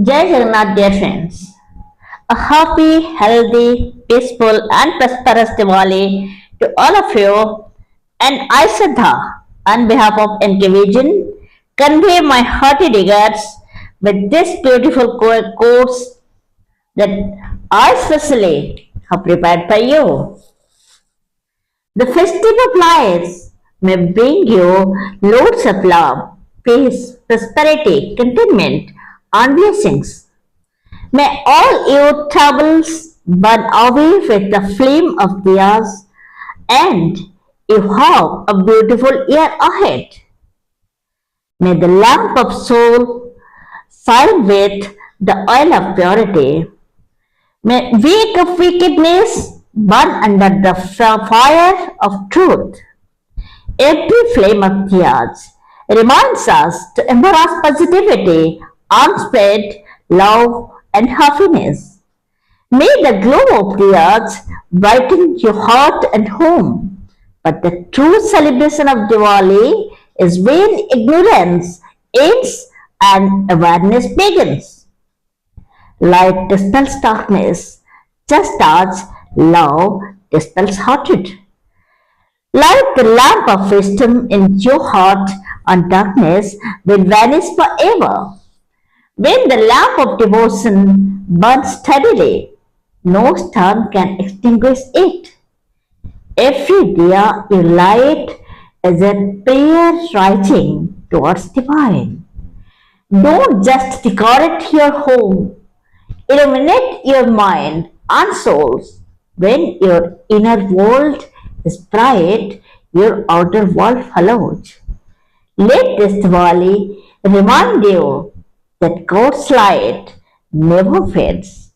Jai Jagannath, dear friends. A happy, healthy, peaceful, and prosperous Diwali to all of you. And I, Siddha, on behalf of NK Vision, convey my hearty regards with this beautiful quotes that I specially have prepared for you. The festive of lights may bring you loads of love, peace, prosperity, contentment, and blessings. May all your troubles burn away with the flame of diyas, and you have a beautiful year ahead. May the lamp of soul shine with the oil of purity. May wick of wickedness burn under the fire of truth. Every flame of diyas reminds us to embrace positivity and spread love and happiness. May the glow of diyas brighten your heart and home. But the true celebration of Diwali is when ignorance ends and awareness begins. Light dispels darkness, just as love dispels hatred. Light the lamp of wisdom in your heart, and darkness will vanish forever. When the lamp of devotion burns steadily, no storm can extinguish it. Every diya you light is a prayer rising towards divine. Don't just decorate your home, illuminate your mind and souls. When your inner world is bright, your outer world follows. Let this Diwali remind you that God's light never fades.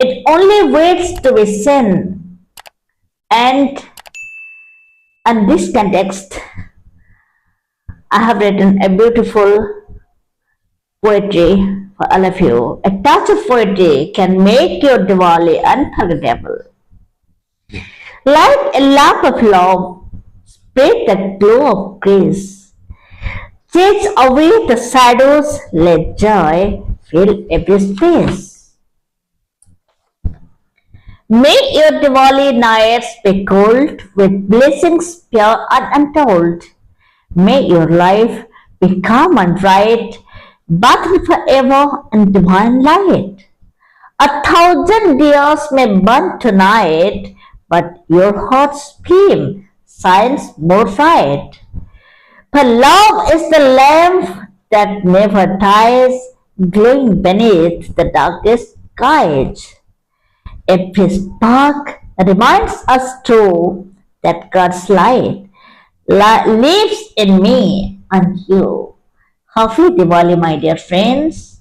It only waits to be seen. And in this context, I have written a beautiful poetry for all of you. A touch of poetry can make your Diwali unforgettable. Like a lamp of love, spread the glow of grace. Chase away the shadows, let joy fill every space. May your Diwali nights be cold with blessings pure and untold. May your life be calm and bright, bathed forever in divine light. 1,000 years may burn tonight, but your heart's flame shines more bright. For love is the lamp that never dies, glowing beneath the darkest skies. Every spark reminds us too that God's light lives in me and you. Happy Diwali, my dear friends.